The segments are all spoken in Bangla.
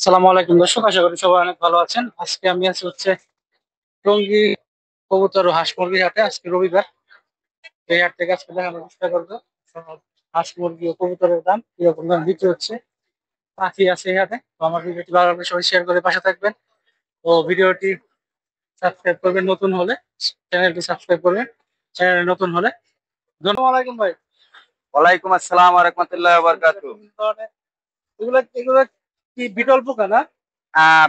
সালামু আলাইকুম দর্শক, আশা করি সবাই অনেক ভালো আছেন। আজকে আমি আছি হচ্ছে টঙ্গী কবুতর ও হাঁস মুরগির হাটে। আজকে রবিবার, এই হাট থেকে আজকে দেখানোর চেষ্টা করবো সব হাঁস মুরগি ও কবুতরের দাম কিরকম দাম বিক্রি হচ্ছে। পাখি আছে এই হাটে। তো আমার ভিডিওটি ভালো লাগলে সবাই শেয়ার করে পাশে থাকবেন ও ভিডিওটি সাবস্ক্রাইব করবেন নতুন হলে, চ্যানেলটি সাবস্ক্রাইব করবেন চ্যানেলে নতুন হলে। ধন্যবাদ আলাইকুম ভাই। ওয়ালাইকুম আসসালাম ওয়া রাহমাতুল্লাহি ওয়া বারাকাতুহু। এগুলো এগুলো কি বিটল পোকা না?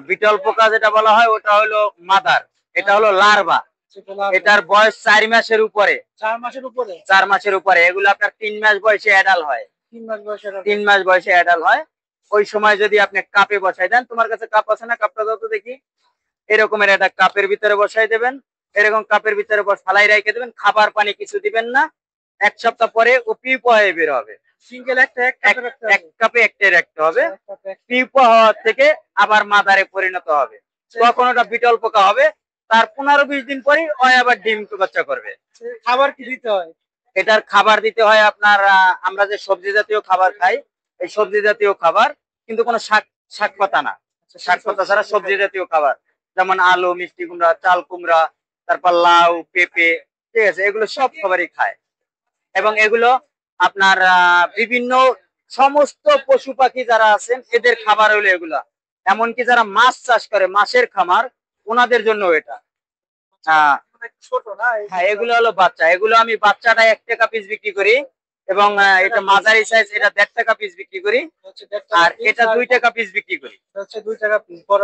বিটল পোকা যেটা বলা হয় ওটা হলো মাদার, এটা হলো লার্ভা। সেটা লাভ এটার বয়স 4 মাসের উপরে। 4 মাসের উপরে? 4 মাসের উপরে। এগুলো আপনার 3 মাস বয়সে অ্যাডাল্ট হয়। 3 মাস বয়সের? 3 মাস বয়সে অ্যাডাল্ট হয়। ওই সময় যদি আপনি কাপে বসাই দেন, তোমার কাছে কাপ আছে না? কাপটা দাও তো দেখি। এরকমের একটা কাপের ভিতরে বসাই দেবেন। এরকম কাপের ভিতরে ফালাই রেখে দেবেন। খাবার পানি কিছু দিবেন না। 1 সপ্তাহ পরে ও পিপা হয়ে বের হবে। সিঙ্গেল একটা এক কাপে একটাই রাখতে হবে। পিপা হওয়ার থেকে আবার মাদারে পরিণত হবে। তখন ওটা বিটল পোকা হবে। তার 15-20 দিন পরেই ও আবার ডিম বাচ্চা করবে। খাবার কি দিতে হয়? এটার খাবার দিতে হয় আপনার, আমরা যে সবজি জাতীয় খাবার খাই, এই সবজি জাতীয় খাবার, কিন্তু কোনো শাক শাক পাতা না। শাক পাতা ছাড়া সবজি জাতীয় খাবার, যেমন আলু, মিষ্টি কুমড়া, চাল কুমড়া, তারপর লাউ, পেঁপে, ঠিক আছে, এগুলো সব খাবারই খায়। এবং এগুলো আপনার বিভিন্ন সমস্ত পশু পাখি যারা আছেন এদের খাবার হলো এগুলা। এমনকি যারা মাছ চাষ করে, মাছের খামার, ওনাদের জন্য এটা। ছোট না? হ্যাঁ, এগুলো হলো বাচ্চা। এগুলো আমি বাচ্চাটা 1 টাকা পিস বিক্রি করি, এবং এটা মাঝারি সাইজ, এটা 1.5 টাকা পিস বিক্রি করি, আর এটা 2 টাকা পিস বিক্রি করি। 2 টাকা পিস বড়?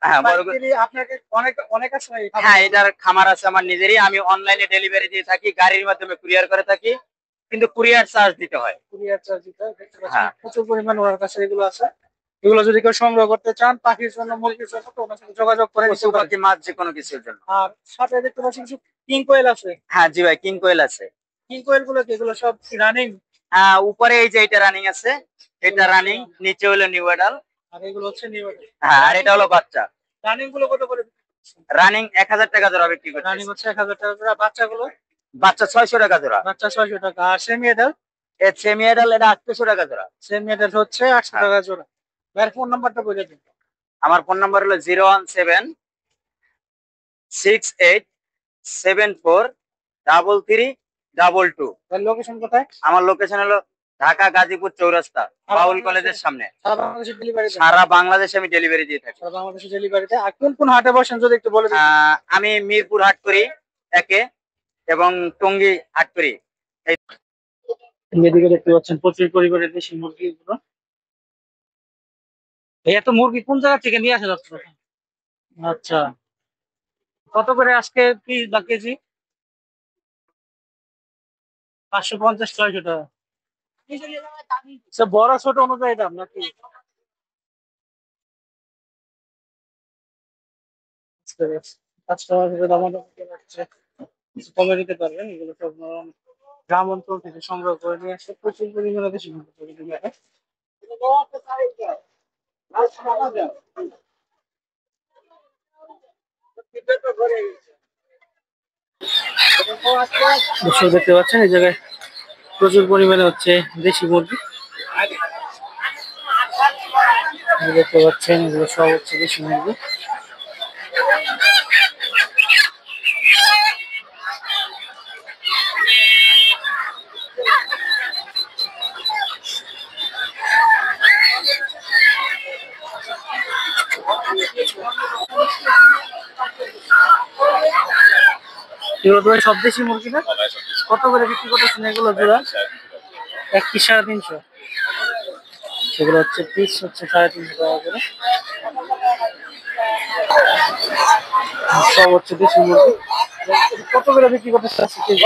হ্যাঁ, বড়। আপনাকে অনেক অনেক আছে? হ্যাঁ, এটার খামার আছে আমার নিজেরই। আমি অনলাইনে ডেলিভারি দিয়ে থাকি, গাড়ির মাধ্যমে কুরিয়ার করে থাকি, কিন্তু কুরিয়ার চার্জ দিতে হয়। কুরিয়ার চার্জ দিতে হয়। দেখতে পাচ্ছেন হ্যাঁ, প্রচুর পরিমাণ ওনার কাছে এগুলো আছে। এগুলো যদি কেউ সংগ্রহ করতে চান পাখির জন্য, মুরগির জন্য, তো ওনার সাথে যোগাযোগ করে পশু নিতে পারেন। পাখি, মাছ, যে কোনো কিছুর জন্য। আর সাথে দেখতে পাচ্ছি কিছু কিং কোয়েল আছে। হ্যাঁ জি ভাই, কিং কোয়েল আছে। কিং কোয়েল গুলো কি এগুলো সব রানিং? হ্যাঁ, উপরে এই যে এটা রানিং আছে, এটা রানিং, নিচে হলো নিউ অ্যাডাল। আর এগুলো হচ্ছে নিউ? হ্যাঁ, আর এটা হলো বাচ্চা। রানিং গুলো কত করে? রানিং 1000 টাকা জোড়া বিক্রি করছে। রানিং হচ্ছে 1000 টাকা জোড়া। বাচ্চাগুলো? বাচ্চা 600 টাকা জোড়া। বাচ্চা 600 টাকা। আর সেমি এডাল? এর সেমি অ্যাডাল এটা 800 টাকা জোড়া। সেমি এডাল হচ্ছে 800 টাকা জোড়া। ভাইয়ের ফোন নাম্বারটা বলে দিন। আমার ফোন নাম্বার হলো 01768743322। লোকেশন কোথায়? আমার লোকেশন হলো ঢাকা গাজীপুর চৌরাস্তা, বাউল কলেজের সামনে। সারা বাংলাদেশে ডেলিভারি দেন? সারা বাংলাদেশে আমি ডেলিভারি দিয়ে থাকি। সারা বাংলাদেশে ডেলিভারি দেন। আর কোন কোন হাটে বসেন যদি একটু বলে দিন। আমি মিরপুর হাট করি একে, এবং টঙ্গী হাট করি। এদিকে দেখতে পাচ্ছেন প্রচুর পরিমাণে দেশি মুরগি গুলো। এত মুরগি কোন জায়গা থেকে নিয়ে আসা যাচ্ছে? আচ্ছা, কত করে আজকে পিস বা কেজি? 550-600 টাকা। আচ্ছা, বড় ছোট অনুযায়ী দাম নাকি? কাস্টমার হিসেবে দামাদামি করে রাখছে, কিছু কমে দিতে পারবেন। এগুলো সব গ্রাম অঞ্চল থেকে সংগ্রহ করে নিয়ে আসে প্রচুর পরিমাণে দেশি মুরগি তৈরি করে। দর্শক দেখতে পাচ্ছেন এই জায়গায় প্রচুর পরিমাণে হচ্ছে দেশি মুরগি। দেখতে পাচ্ছেন এগুলো সব হচ্ছে দেশি মুরগি। এগুলো তো সব দেশি মুরগি না? কত করে বিক্রি করতেছেন এগুলো জোড়া? 1 পিস 350? সেগুলো হচ্ছে পিস হচ্ছে 350 টাকা করে। সব হচ্ছে দেশি মুরগি। কত করে বিক্রি করতেছে আজকে কেজি?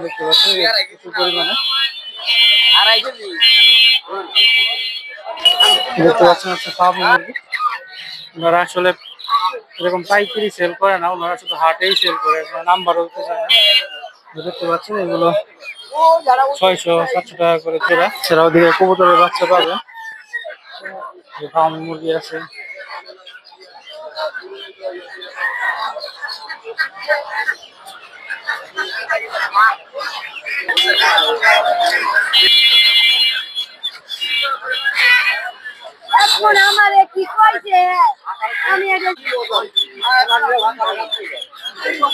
দেখতে পাচ্ছেন প্রচুর পরিমাণে। দেখতে পাচ্ছেন হচ্ছে ফার্মি মুরগি। ওনারা আসলে এরকম পাইকারি সেল করে না, ওনারা শুধু হাটেই সেল করে, নাম্বারও দিতে চায় না। দেখতে পাচ্ছেন এগুলো 600-700 টাকা করে জোড়া। সেটাও দিকে কবুতরের বাচ্চা পাবেন। ফার্মি মুরগি আছে।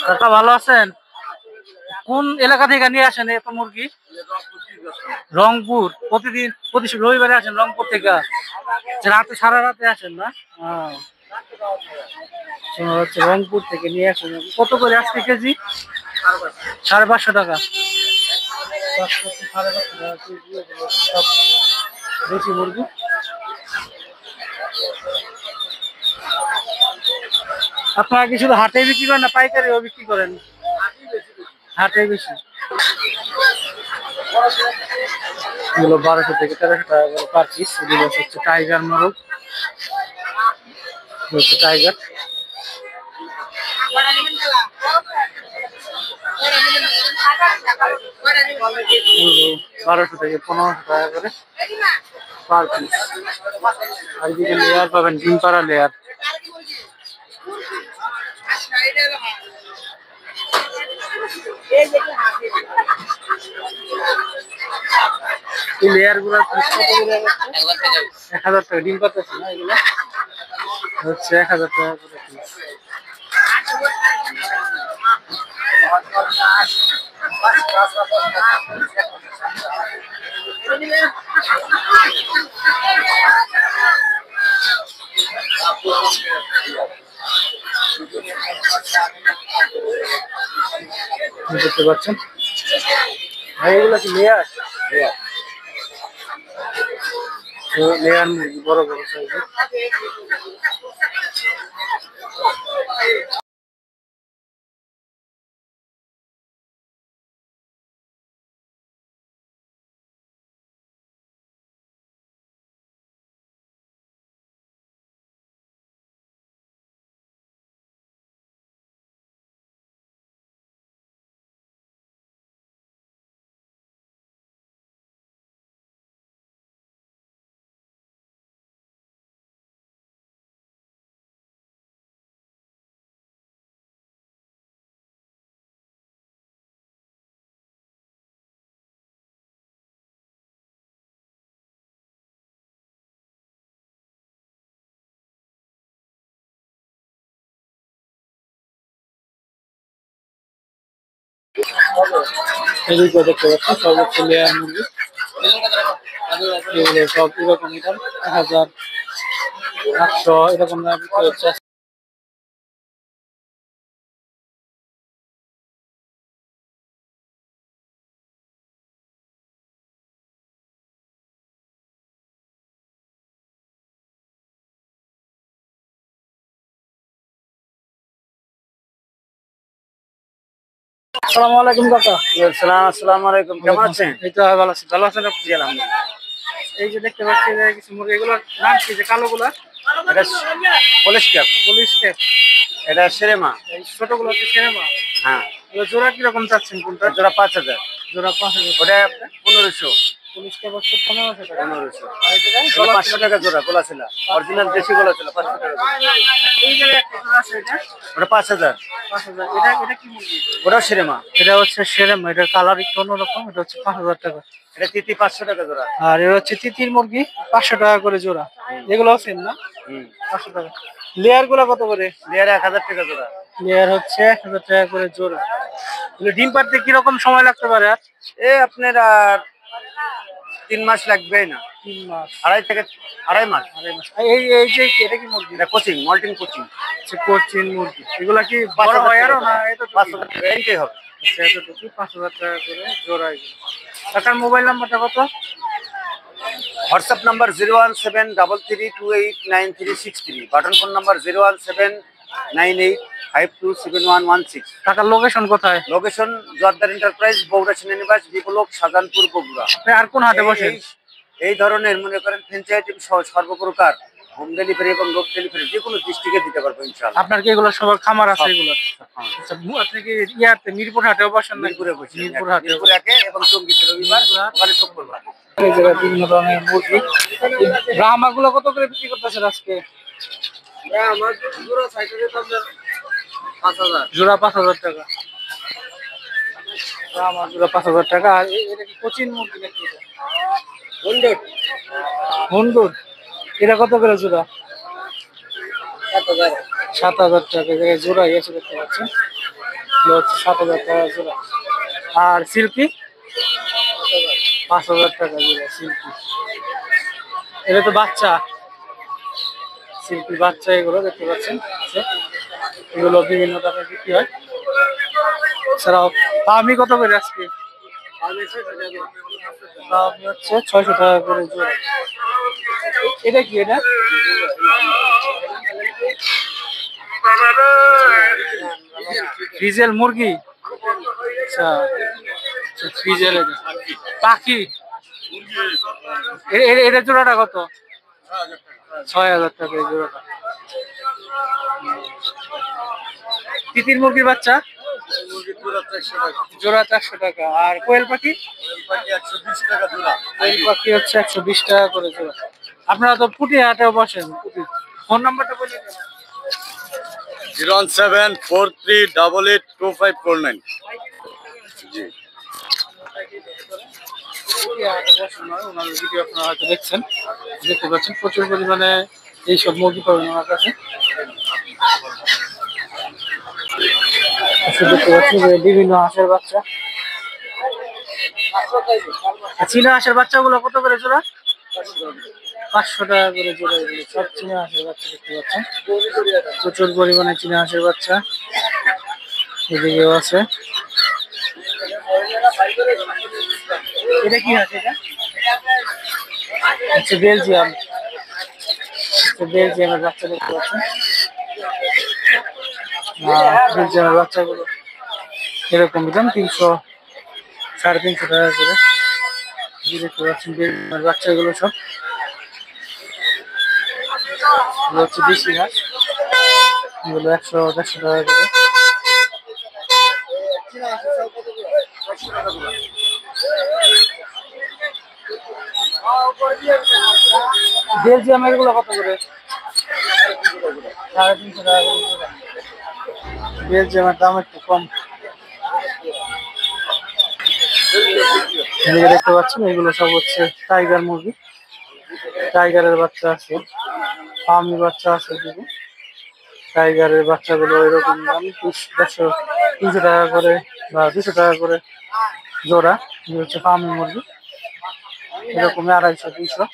কাকা ভালো আছেন? কোন এলাকা থেকে নিয়ে আসেন এত মুরগি? রংপুর। প্রতি রবিবারে আসেন রংপুর থেকে? রাতে সারা রাতে আসেন না? শোনা যাচ্ছে রংপুর থেকে নিয়ে আসেন। কত করে আজকে কেজি? 550 টাকা। 550 টাকা কেজি। সব দেশি মুরগি। আপনারা কি শুধু হাটে বিক্রি করেন না পাইকারিও বিক্রি করেন? হাটে বেশি। এগুলো 1200 থেকে 1300 টাকা করে পার পিস। এগুলো হচ্ছে টাইগার মোরগ, হচ্ছে টাইগার। 1200 থেকে 1500 টাকা করে পার পিস। আর এদিকে লেয়ার পাবেন, ডিম পাড়া লেয়ার। এই লেয়ার গুলো 1000 টাকা ডিম পাতাছে না, এগুলো হচ্ছে 1000 টাকা করে পিস। দেখতে পাচ্ছেন ভাই, এগুলো কি লেয়ার? লেয়ার মুরগি বড় বড় সাইজের। এদিকে দেখতে পাচ্ছেন সব হচ্ছে লেয়ার মুরগি। এগুলো সব এরকম দাম, 1800 এরকম দাম বিক্রি হচ্ছে। আসসালামু আলাইকুম কাকা। আসসালামু আলাইকুম, কেমন আছেন? এই তো ভালো আছি। ভালো আছেন আপনি? আলহামদুলিল্লাহ। এই যে দেখতে পাচ্ছি যে কিছু মুরগি, এগুলোর নাম কি যে কালো গুলা? এটা পলিশ ক্যাপ, পুলিশ ক্যাপ। এটা সেরেমা। এই ছোটগুলো হচ্ছে সিনেমা। হ্যাঁ, এগুলো জোড়া কিরকম চাচ্ছেন কোনটা? জোড়া 5000। জোড়া 5000। ওটা 1500। পুলিশ ক্যাপ হচ্ছে 1500 টাকা। 1500। আর এটা এগুলো 500 টাকা জোড়া, গোলা ছিল অরিজিনাল দেশি গোলা ছিল 500 টাকা জোড়া। এই জায়গায় একটা জোড়া আছে, এটা ওটা 5000। 5000। এটা কি মুরগি? ওটাও সেরেমা। এটা হচ্ছে সেরেমা। এটার কালার একটু অন্যরকম। এটা হচ্ছে 5000 টাকা। এটা তিতি 500 টাকা জোড়া। আর এটা হচ্ছে তিতির মুরগি, 500 টাকা করে জোড়া। এগুলোও সেম না? 500 টাকা। লেয়ার গুলা কত করে? লেয়ার 1000 টাকা জোড়া। লেয়ার হচ্ছে 1000 টাকা করে জোড়া। এগুলো ডিম পাড়তে কিরকম সময় লাগতে পারে? আর আপনার আর 3 মাস লাগবে না, 3 মাস, আড়াই মাস। 2.5 মাস। এই এই যে এটা কি মুরগি? এটা কোচিং, মল্টিং কোচিং। কোচিন মুরগি। এগুলা কি বড় হয় আরো না? এটা 500 টাকা এইটাই হবে। আচ্ছা, এতটুকু 5000 টাকা করে জোড়া। এগুলো টাকার মোবাইল নাম্বারটা কত? WhatsApp number 01733289363, button phone number 01798527116। টাকার লোকেশন কোথায়? লোকেশন জোয়ারদার এন্টারপ্রাইজ, বগুড়া সেনানিবাস, বিপ্লব, শাহজাহানপুর, বগুড়া। আর কোন হাটে বসেন? এই ধরনের মনে করেন ফ্র্যাঞ্চাইজি আইটেম সহ সর্বপ্রকার হোম ডেলিভারি এবং লোক ডেলিভারি যে কোনো ডিস্ট্রিক্টে দিতে পারবো ইনশাআল্লাহ। আপনার কি এগুলো সবার খামার আছে এগুলো? হ্যাঁ। আচ্ছা, আপনি কি ইয়াতে মিরপুর হাটেও বসেন? মিরপুরে বসি, মিরপুর হাটে। মিরপুর একে এবং টঙ্গীতে রবিবার, ওখানে শুক্রবার। এই জায়গায় বিভিন্ন ধরনের মুরগি। ব্রাহ্মা গুলো কত করে বিক্রি করতেছেন আজকে? আমার জোড়া 5000। জোড়া 5000 টাকা। ব্রাহ্মা জোড়া 5,000 টাকা। আর এটা কি কোচিন মুরগি নাকি? হুন্ডুর। হুন্ডুর, এটা কত করে জোড়া? 7,000। 7,000 টাকা জোড়া এসে দেখতে পাচ্ছেন, 7,000 টাকা জোড়া। আর সিল্কি 5,000 টাকা জোড়া সিল্কি। এটা তো বাচ্চা, সিল্কি বাচ্চা এগুলো দেখতে পাচ্ছেন। এগুলো বিভিন্ন দামে বিক্রি হয়। এছাড়াও আমি কত করে আজকে? আমি হচ্ছে 600 টাকা করে জোড়া। এটা কি? এটা ফ্রিজেল মুরগি। আচ্ছা, ফ্রিজেল পাখি। এটা জোড়াটা কত? 6,000 টাকা এই জোড়াটা। তিতির মুরগির বাচ্চা জোড়া 400 টাকা। আর কোয়েল পাখি? কোয়েল পাখি হচ্ছে 120 টাকা করে জোড়া। আপনারা তো পুটি হাটেও বসেন। ফোন নাম্বারটা বলে দিন। 01743882549। জি। ওনাদের ভিডিও আপনারা হয়তো দেখছেন, দেখতে পাচ্ছেন প্রচুর পরিমাণে এইসব মুরগি পাবেন ওনার কাছে। দেখতে পাচ্ছি যে বিভিন্ন হাঁসের বাচ্চা। চীনা হাঁসের বাচ্চাগুলো কত করে জোড়া? 500 টাকা করে জোড়া। এগুলো সব চীনা হাঁসের বাচ্চা দেখতে পাচ্ছেন, প্রচুর পরিমাণে চীনা হাঁসের বাচ্চা এদিকেও আছে। এটা কি হাঁস? এটা হচ্ছে বেলজিয়াম। বেলজিয়ামের বাচ্চা দেখতে পাচ্ছেন। বেলজিয়ামের বাচ্চাগুলো এরকম দাম 300 350 টাকা করে। দেখতে পাচ্ছেন বেলজিয়ামের বাচ্চাগুলো সব হচ্ছে দেশি হাঁস। এগুলো 100-150 টাকা করে। বেলজিয়াম এগুলো কত করে? 350 টাকা করে। বেলজিয়ামের দাম একটু কম। দেখতে পাচ্ছেন এগুলো সব হচ্ছে টাইগার মুরগি। টাইগারের বাচ্চা আছে, ফার্মি বাচ্চা আছে। টাইগারের বাচ্চাগুলো এরকম দাম 300 টাকা করে বা 200 টাকা করে জোড়া। হচ্ছে ফার্মি মুরগি, এরকম 250-300।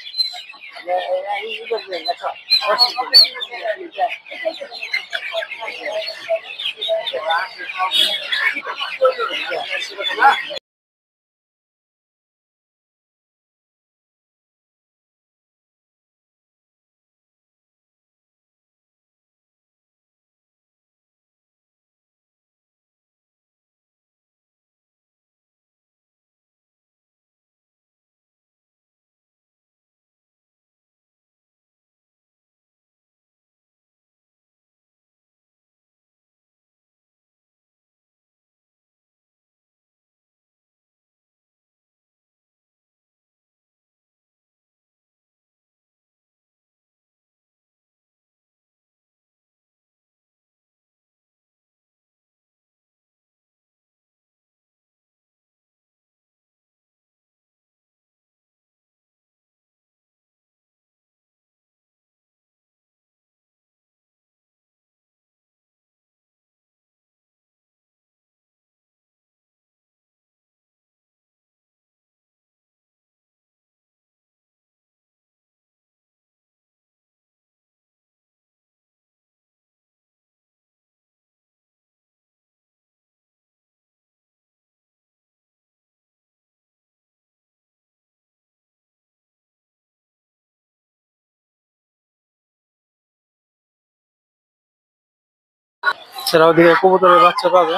এছাড়াও দিকে কবুতরের বাচ্চা পাবে,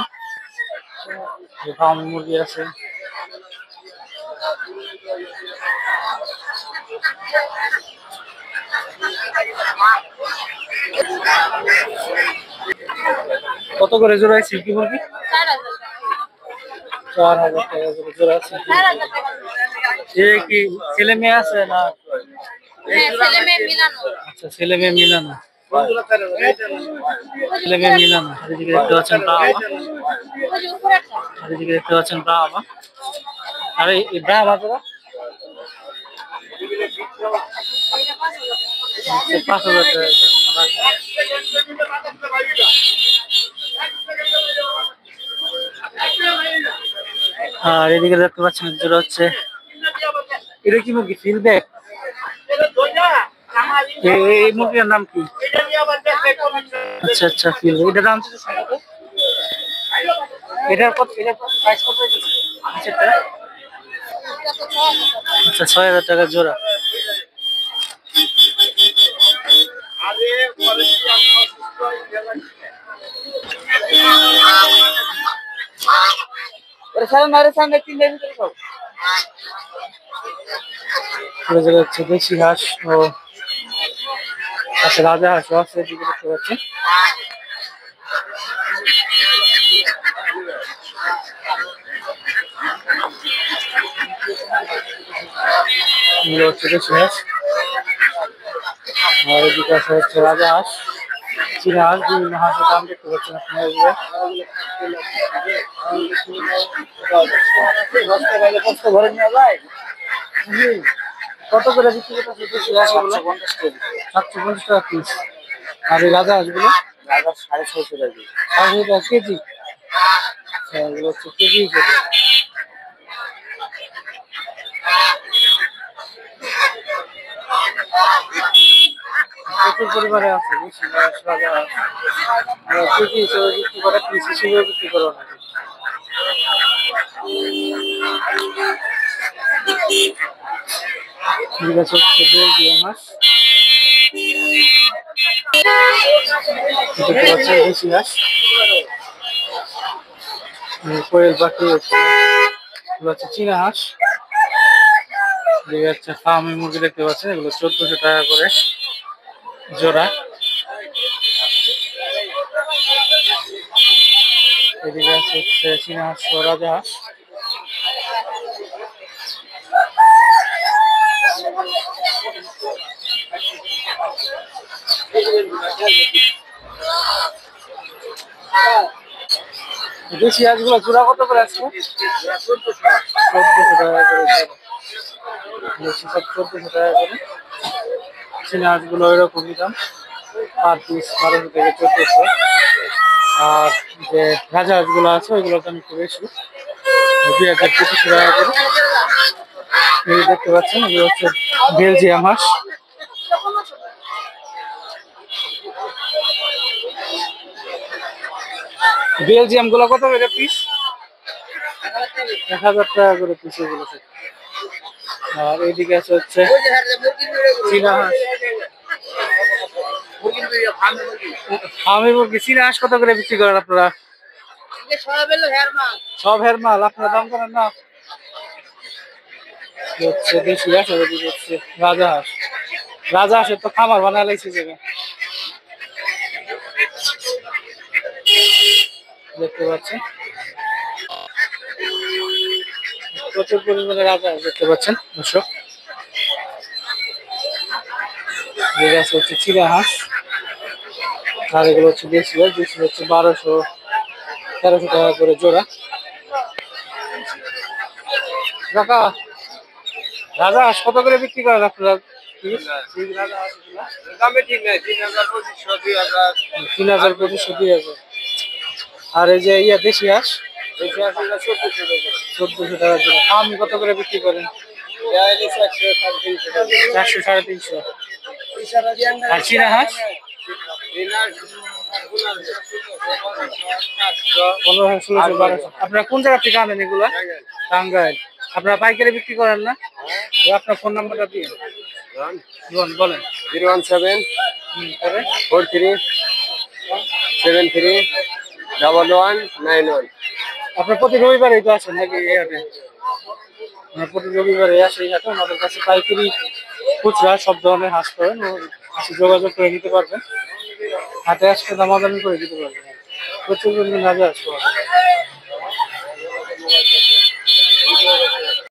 ফার্মি মুরগি আছে। কত করে জোড়া সিল্কি মুরগি? 4,000 টাকা করে জোড়া সিল্কি। এ কি ছেলে মেয়ে আছে না? আচ্ছা, ছেলে মেয়ে মিলানো। লেগে নিলাম এদিকে দেখতে পাচ্ছেন ব্রাহ্মা, এদিকে দেখতে পাচ্ছেন ব্রাহ্মা। আরে এই ব্রাহ্মা তো 5,000 টাকা। আর এদিকে দেখতে পাচ্ছেন যেটা হচ্ছে এটা কি মুরগি ফিলব্যাক, এই মুরগির নাম কি? আচ্ছা আচ্ছা ফিলব্যাক, এটার দাম কত? এটার কত, এটার প্রাইস কত হয়েছে? আচ্ছা 6,000 টাকা জোড়া। হচ্ছে দেশি হাঁস ও আচ্ছা রাজা হাঁস আছে, এদিকে দেখতে পাচ্ছেন। হচ্ছে দেশি হাঁস, আর এদিকে আছে হচ্ছে রাজা হাঁস, চীনা হাঁস, বিভিন্ন হাঁসের দাম দেখতে পাচ্ছেন আপনারা। কত করে বিক্রি করতে? 750 টাকা পিস। আর এই রাজা হাঁসগুলো 650 টাকা কেজি। আচ্ছা এগুলো হচ্ছে কেজি হিসেবে। প্রচুর পরিমাণে আছে বেশি রাজা হাঁস, কেজি হিসেবে বিক্রি করে, পিস হিসেবে বিক্রি করে অনেকে। ঠিক আছে হচ্ছে বেলজিয়াম হাঁস, দেখতে পাচ্ছেন দেশি হাঁস, কোয়েল পাখি হচ্ছে, এগুলো হচ্ছে চীনা হাঁস, এদিকে হচ্ছে ফার্মি মুরগি দেখতে পাচ্ছেন, এগুলো 1400 টাকা করে জোড়া। এদিকে আছে হচ্ছে চীনা হাঁস ও রাজা হাঁস। দেশি হাঁসগুলো জোড়া কত করে আছে? 1400 টাকা করে। দেশি সব 1400 টাকা করে। চীনা হাঁসগুলো এরকমই দাম, পার পিস 1200 থেকে 1400। আর যে রাজা হাঁসগুলো আছে ওইগুলোর দাম একটু বেশি, 2200 টাকা করে। এই দেখতে পাচ্ছেন এগুলো হচ্ছে বেলজিয়াম হাঁস। বেলজিয়াম গুলো কত করে পিস? 1000 টাকা করে পিস এগুলো। আর এইদিকে আছে হচ্ছে চীনা হাঁস, ফার্মি মুরগি। চীনা হাঁস কত করে বিক্রি করেন আপনারা? সব হের মাল, আপনারা দাম করেন না? হচ্ছে দেশি হাঁস, আর এদিকে হচ্ছে রাজা হাঁস। রাজা হাঁসের তো খামার বানায় লাগছে জায়গা, দেখতে পাচ্ছেন প্রচুর পরিমাণে রাজা হাঁস দেখতে পাচ্ছেন দর্শক। আছে হচ্ছে চীনা হাঁস, আর এগুলো হচ্ছে দেশি হাঁস। দেশি হচ্ছে 1200-1300 টাকা করে জোড়া। কাকা রাজা হাঁস কত করে বিক্রি করেন আপনারা? 3,000-2,500, 2,000। আর এই যে ইয়া দেশি হাঁস 1400 টাকা জোড়া। আমি কত করে বিক্রি করেন? 400-350। আর চীনা হাঁস 1500-1600-1200। আপনারা কোন জায়গা থেকে আনেন এগুলা? টাঙ্গাইল। আপনারা পাইকারি বিক্রি করেন না? আপনার ফোন নাম্বারটা দিয়ে বলেন। 01743731191। আপনার প্রতি রবিবারে তো আসেন নাকি এই হাটে? প্রতি রবিবারে আসে এই হাটে। আমাদের কাছে পাইকারি খুচরা সব ধরনের হাঁস করেন, যোগাযোগ করে নিতে পারবেন। হাটে আসলে দামাদামি করে দিতে পারবেন। প্রচুর পরিমাণে রাজা হাঁস পাওয়া যায়।